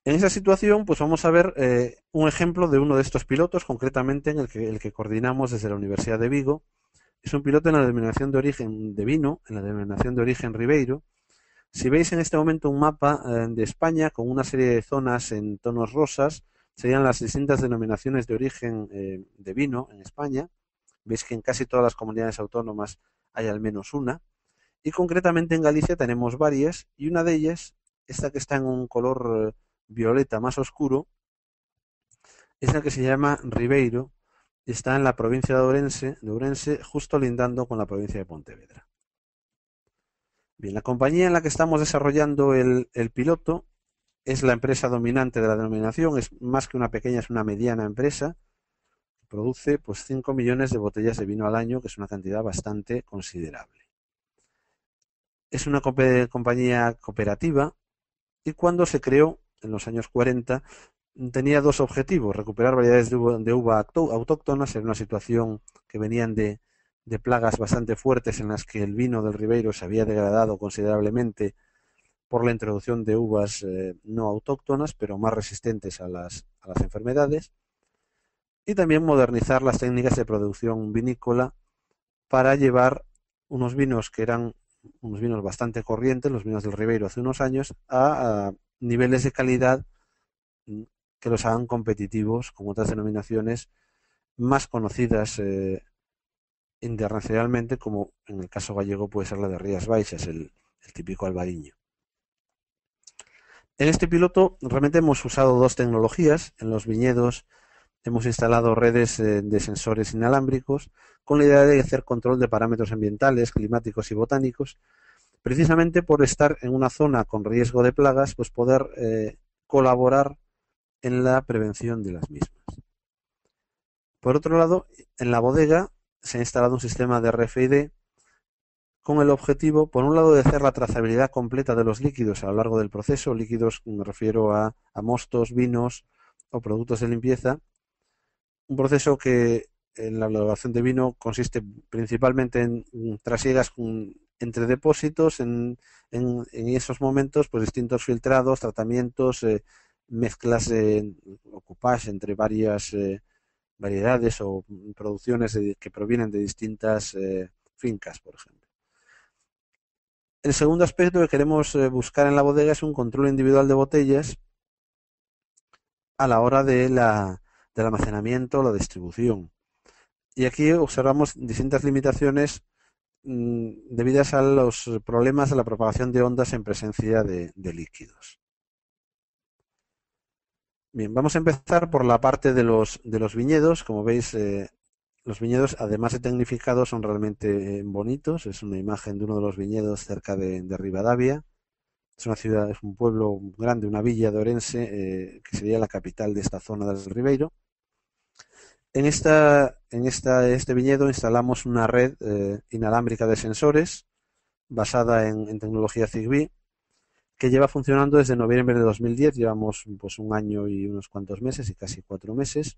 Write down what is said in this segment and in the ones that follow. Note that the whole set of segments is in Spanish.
En esa situación, pues vamos a ver un ejemplo de uno de estos pilotos, concretamente en el que coordinamos desde la Universidad de Vigo. Es un piloto en la denominación de origen de vino, en la denominación de origen Ribeiro. Si veis en este momento un mapa de España con una serie de zonas en tonos rosas, serían las distintas denominaciones de origen de vino en España. Veis que en casi todas las comunidades autónomas hay al menos una. Y concretamente en Galicia tenemos varias, y una de ellas, esta que está en un color violeta más oscuro, es la que se llama Ribeiro, y está en la provincia de Ourense, justo lindando con la provincia de Pontevedra. Bien, la compañía en la que estamos desarrollando el piloto es la empresa dominante de la denominación, es más que una pequeña, es una mediana empresa, que produce pues 5 millones de botellas de vino al año, que es una cantidad bastante considerable. Es una compañía cooperativa y cuando se creó, en los años 40, tenía dos objetivos: recuperar variedades de uva autóctonas en una situación que venían de plagas bastante fuertes en las que el vino del Ribeiro se había degradado considerablemente por la introducción de uvas no autóctonas, pero más resistentes a las enfermedades, y también modernizar las técnicas de producción vinícola para llevar unos vinos que eran unos vinos bastante corrientes, los vinos del Ribeiro hace unos años, a niveles de calidad que los hagan competitivos con otras denominaciones más conocidas internacionalmente, como en el caso gallego puede ser la de Rías Baixas, el típico albariño. En este piloto realmente hemos usado dos tecnologías. En los viñedos hemos instalado redes de sensores inalámbricos con la idea de hacer control de parámetros ambientales, climáticos y botánicos, precisamente por estar en una zona con riesgo de plagas, pues poder colaborar en la prevención de las mismas. Por otro lado, en la bodega se ha instalado un sistema de RFID con el objetivo, por un lado, de hacer la trazabilidad completa de los líquidos a lo largo del proceso. Líquidos, me refiero a mostos, vinos o productos de limpieza. Un proceso que en la elaboración de vino consiste principalmente en trasiegas entre depósitos, en esos momentos, pues distintos filtrados, tratamientos, mezclas o coupage entre varias variedades o producciones que provienen de distintas fincas, por ejemplo. El segundo aspecto que queremos buscar en la bodega es un control individual de botellas a la hora del almacenamiento o la distribución. Y aquí observamos distintas limitaciones debidas a los problemas de la propagación de ondas en presencia de líquidos. Bien, vamos a empezar por la parte de los viñedos. Como veis, los viñedos, además de tecnificados, son realmente bonitos. Es una imagen de uno de los viñedos cerca de Rivadavia. Es una ciudad, es un pueblo grande, una villa de Orense, que sería la capital de esta zona del Ribeiro. Este viñedo instalamos una red inalámbrica de sensores basada en tecnología Zigbee, que lleva funcionando desde noviembre de 2010. Llevamos pues un año y unos cuantos meses, y casi 4 meses.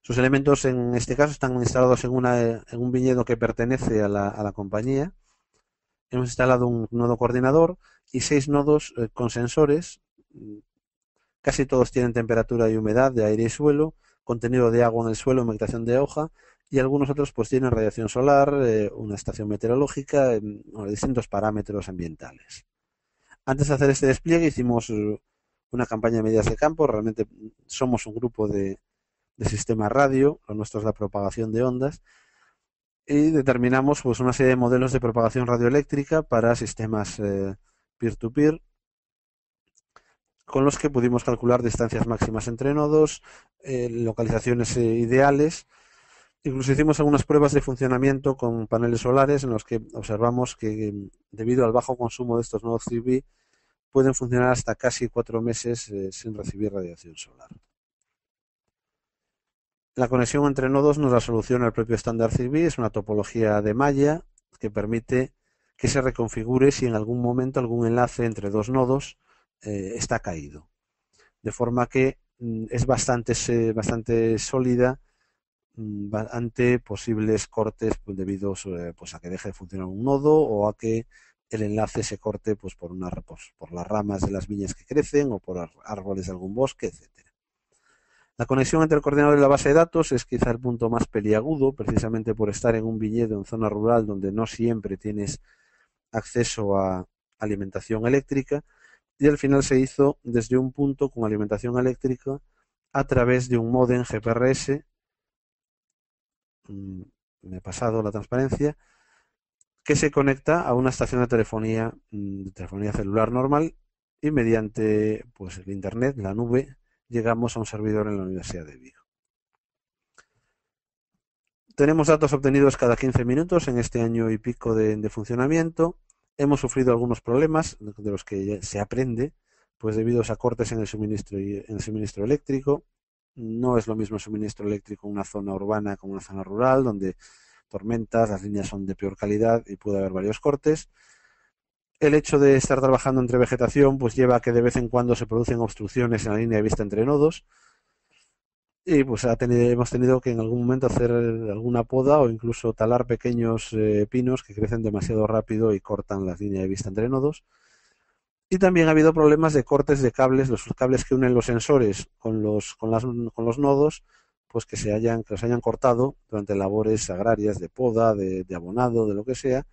Sus elementos en este caso están instalados en un viñedo que pertenece a la compañía. Hemos instalado un nodo coordinador y 6 nodos con sensores. Casi todos tienen temperatura y humedad de aire y suelo, contenido de agua en el suelo, humectación de hoja, y algunos otros pues tienen radiación solar, una estación meteorológica, distintos parámetros ambientales. Antes de hacer este despliegue hicimos una campaña de medidas de campo. Realmente somos un grupo de sistema radio, lo nuestro es la propagación de ondas, y determinamos pues una serie de modelos de propagación radioeléctrica para sistemas peer-to-peer, con los que pudimos calcular distancias máximas entre nodos, localizaciones ideales. Incluso hicimos algunas pruebas de funcionamiento con paneles solares en los que observamos que, debido al bajo consumo de estos nodos Zigbee, pueden funcionar hasta casi 4 meses sin recibir radiación solar. La conexión entre nodos nos la soluciona el propio estándar Zigbee. Es una topología de malla que permite que se reconfigure si en algún momento algún enlace entre dos nodos está caído. De forma que es bastante sólida ante posibles cortes, pues, debido pues, a que deje de funcionar un nodo o a que el enlace se corte pues, por las ramas de las viñas que crecen o por árboles de algún bosque, etcétera. La conexión entre el coordinador y la base de datos es quizá el punto más peliagudo, precisamente por estar en un viñedo en zona rural donde no siempre tienes acceso a alimentación eléctrica, y al final se hizo desde un punto con alimentación eléctrica a través de un módem GPRS, me he pasado la transparencia, que se conecta a una estación de telefonía celular normal, y mediante pues, el internet, la nube, llegamos a un servidor en la Universidad de Vigo. Tenemos datos obtenidos cada 15 minutos en este año y pico de funcionamiento. Hemos sufrido algunos problemas de los que se aprende, pues debido a cortes en el suministro eléctrico. No es lo mismo el suministro eléctrico en una zona urbana como en una zona rural, donde tormentas, las líneas son de peor calidad y puede haber varios cortes. El hecho de estar trabajando entre vegetación pues lleva a que de vez en cuando se producen obstrucciones en la línea de vista entre nodos, y pues hemos tenido que en algún momento hacer alguna poda o incluso talar pequeños pinos que crecen demasiado rápido y cortan la línea de vista entre nodos. Y también ha habido problemas de cortes de cables, los cables que unen los sensores con los nodos, pues que los hayan cortado durante labores agrarias de poda, de abonado, de lo que sea,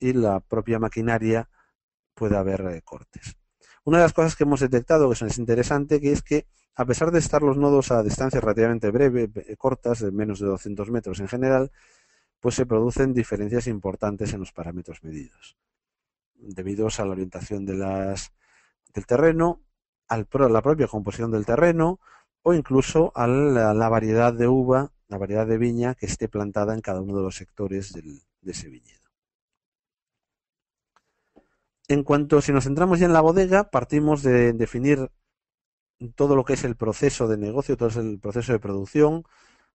y la propia maquinaria puede haber cortes. Una de las cosas que hemos detectado que es interesante, que es que a pesar de estar los nodos a distancias relativamente cortas, de menos de 200 metros en general, pues se producen diferencias importantes en los parámetros medidos, debido a la orientación del terreno, a la propia composición del terreno, o incluso a la variedad de uva, la variedad de viña que esté plantada en cada uno de los sectores de ese viñedo. En cuanto, si nos centramos ya en la bodega, partimos de definir todo lo que es el proceso de negocio, todo es el proceso de producción,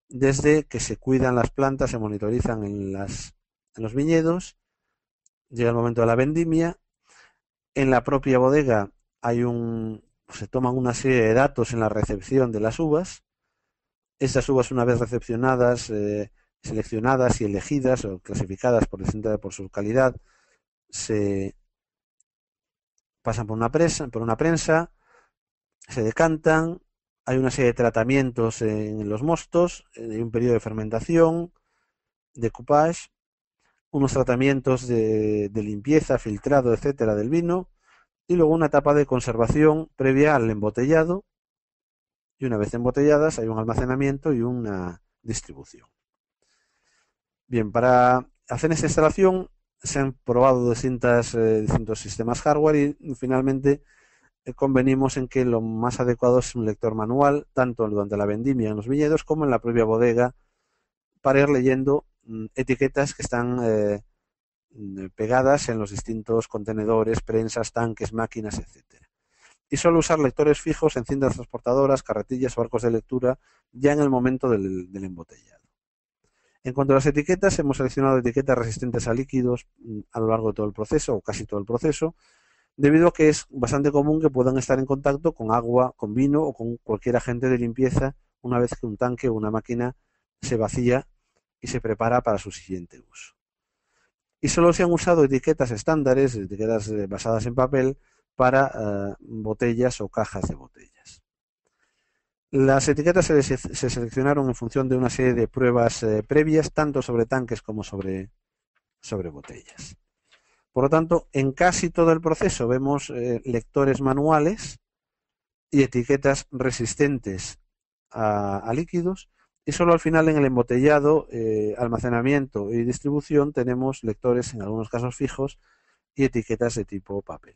desde que se cuidan las plantas, se monitorizan en los viñedos, llega el momento de la vendimia. En la propia bodega se toman una serie de datos en la recepción de las uvas. Estas uvas, una vez recepcionadas, seleccionadas y elegidas o clasificadas por su calidad, se pasan por una prensa, se decantan, hay una serie de tratamientos en los mostos, hay un periodo de fermentación, de coupage, unos tratamientos de limpieza, filtrado, etcétera, del vino, y luego una etapa de conservación previa al embotellado, y una vez embotelladas hay un almacenamiento y una distribución. Bien, para hacer esta instalación se han probado distintos sistemas hardware, y finalmente convenimos en que lo más adecuado es un lector manual, tanto durante la vendimia en los viñedos como en la propia bodega, para ir leyendo etiquetas que están pegadas en los distintos contenedores, prensas, tanques, máquinas, etcétera. Y solo usar lectores fijos en cintas transportadoras, carretillas o arcos de lectura ya en el momento del embotellado. En cuanto a las etiquetas, hemos seleccionado etiquetas resistentes a líquidos a lo largo de todo el proceso, o casi todo el proceso, debido a que es bastante común que puedan estar en contacto con agua, con vino o con cualquier agente de limpieza una vez que un tanque o una máquina se vacía y se prepara para su siguiente uso. Y solo se han usado etiquetas estándares, etiquetas basadas en papel, para botellas o cajas de botellas. Las etiquetas se seleccionaron en función de una serie de pruebas previas, tanto sobre tanques como sobre botellas. Por lo tanto, en casi todo el proceso vemos lectores manuales y etiquetas resistentes a líquidos, y solo al final, en el embotellado, almacenamiento y distribución, tenemos lectores, en algunos casos fijos, y etiquetas de tipo papel.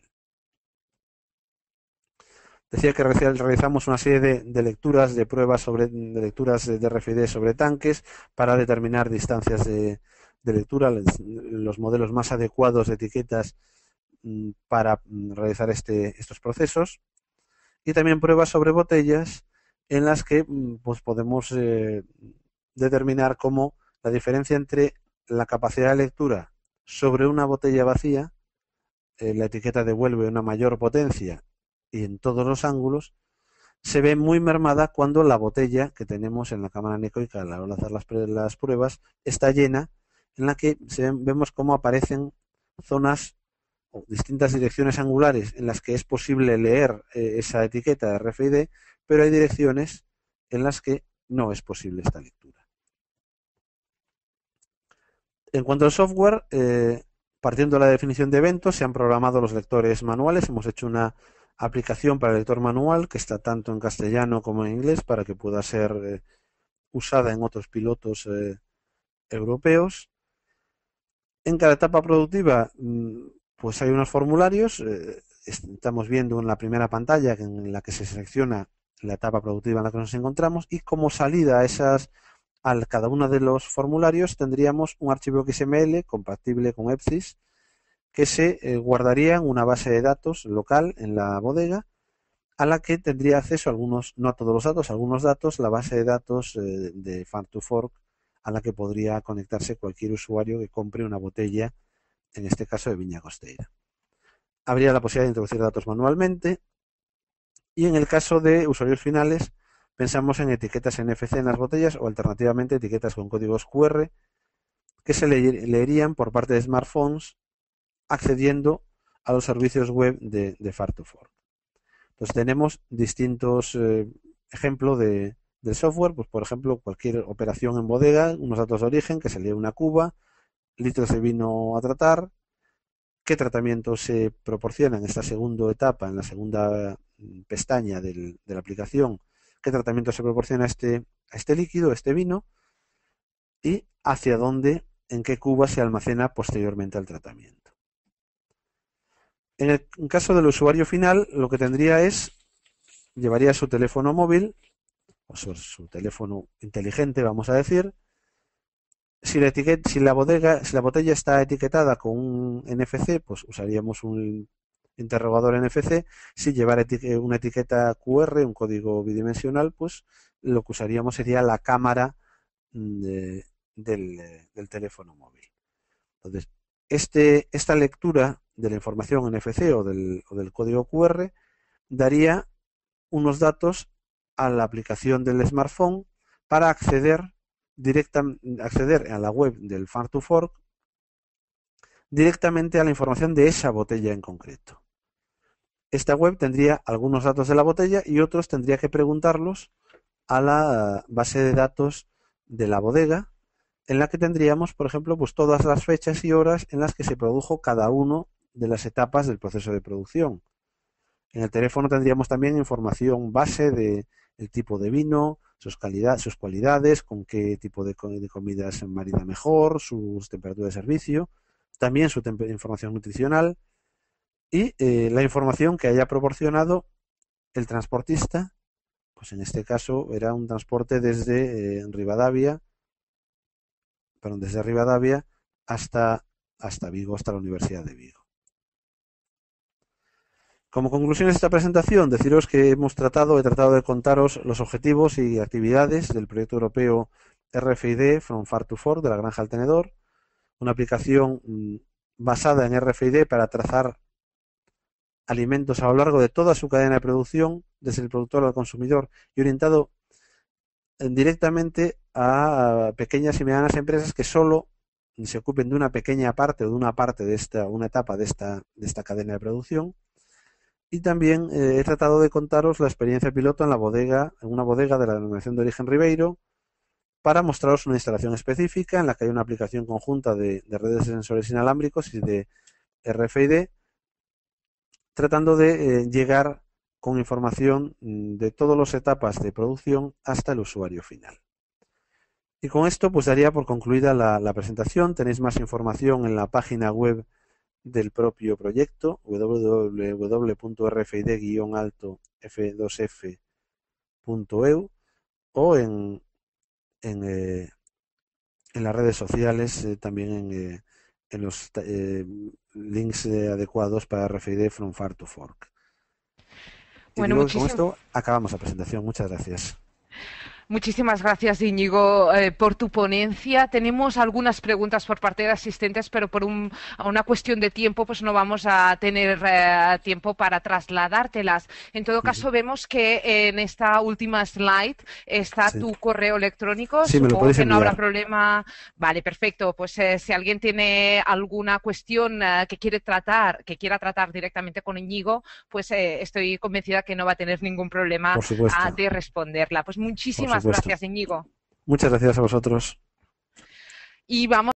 Decía que realizamos una serie de lecturas, de pruebas de lecturas de RFID sobre tanques para determinar distancias de lectura, los modelos más adecuados de etiquetas para realizar estos procesos, y también pruebas sobre botellas en las que pues podemos determinar cómo la diferencia entre la capacidad de lectura sobre una botella vacía, la etiqueta devuelve una mayor potencia y en todos los ángulos, se ve muy mermada cuando la botella que tenemos en la cámara anecoica a la hora de hacer las pruebas está llena, en la que vemos cómo aparecen zonas o distintas direcciones angulares en las que es posible leer esa etiqueta de RFID, pero hay direcciones en las que no es posible esta lectura. En cuanto al software, partiendo de la definición de eventos, se han programado los lectores manuales. Hemos hecho una aplicación para el lector manual que está tanto en castellano como en inglés para que pueda ser usada en otros pilotos europeos. En cada etapa productiva, pues hay unos formularios. Estamos viendo en la primera pantalla en la que se selecciona la etapa productiva en la que nos encontramos, y como salida a cada uno de los formularios tendríamos un archivo XML compatible con EBSIS que se guardaría en una base de datos local en la bodega, a la que tendría acceso algunos, no a todos los datos, algunos datos, la base de datos de Farm2Fork, a la que podría conectarse cualquier usuario que compre una botella, en este caso de Viña Costeira. Habría la posibilidad de introducir datos manualmente, y en el caso de usuarios finales pensamos en etiquetas NFC en las botellas o alternativamente etiquetas con códigos QR que se leerían por parte de smartphones accediendo a los servicios web de Farm2Fork. Entonces tenemos distintos ejemplos del software, pues por ejemplo cualquier operación en bodega, unos datos de origen, que se lee una cuba, litros de vino a tratar, qué tratamiento se proporciona en esta segunda etapa, en la segunda pestaña de la aplicación, qué tratamiento se proporciona a este líquido, a este vino, y hacia dónde, en qué cuba se almacena posteriormente al tratamiento. En el caso del usuario final, lo que tendría llevaría su teléfono móvil, o su teléfono inteligente, vamos a decir. Si la botella está etiquetada con un NFC, pues usaríamos un interrogador NFC. Si llevara una etiqueta QR, un código bidimensional, pues lo que usaríamos sería la cámara del teléfono móvil. Entonces, esta lectura de la información NFC o del código QR daría unos datos a la aplicación del smartphone para acceder a la web del Farm2Fork directamente a la información de esa botella en concreto. Esta web tendría algunos datos de la botella y otros tendría que preguntarlos a la base de datos de la bodega, en la que tendríamos, por ejemplo, pues todas las fechas y horas en las que se produjo cada una de las etapas del proceso de producción. En el teléfono tendríamos también información base de el tipo de vino, sus cualidades, con qué tipo de comida se marida mejor, sus temperaturas de servicio, también su información nutricional y la información que haya proporcionado el transportista, pues en este caso era un transporte desde Rivadavia hasta Vigo, hasta la Universidad de Vigo. Como conclusión de esta presentación, deciros que he tratado de contaros los objetivos y actividades del proyecto europeo RFID From Farm to Fork de la granja al tenedor, una aplicación basada en RFID para trazar alimentos a lo largo de toda su cadena de producción, desde el productor al consumidor, y orientado directamente a pequeñas y medianas empresas que solo se ocupen de una pequeña parte o de una etapa de esta cadena de producción. Y también he tratado de contaros la experiencia piloto en una bodega de la denominación de origen Ribeiro, para mostraros una instalación específica en la que hay una aplicación conjunta de redes de sensores inalámbricos y de RFID, tratando de llegar con información de todas las etapas de producción hasta el usuario final. Y con esto pues daría por concluida la presentación. Tenéis más información en la página web del propio proyecto, www.rfid-f2f.eu, o en las redes sociales, también en los links adecuados para RFID From Farm to Fork. Y Bueno, digo que con muchísimas esto acabamos la presentación. Muchas gracias. Muchísimas gracias, Íñigo, por tu ponencia. Tenemos algunas preguntas por parte de asistentes, pero por una cuestión de tiempo, pues no vamos a tener tiempo para trasladártelas. En todo Ujú. caso, vemos que en esta última slide está Sí. tu correo electrónico. Sí, me lo Supongo podéis que no habrá enviar. problema. Vale, perfecto. Pues si alguien tiene alguna cuestión que quiera tratar directamente con Íñigo, pues estoy convencida que no va a tener ningún problema Por supuesto, de responderla. Pues por muchísimas supuesto. gracias, Íñigo. Muchas gracias a vosotros. Y vamos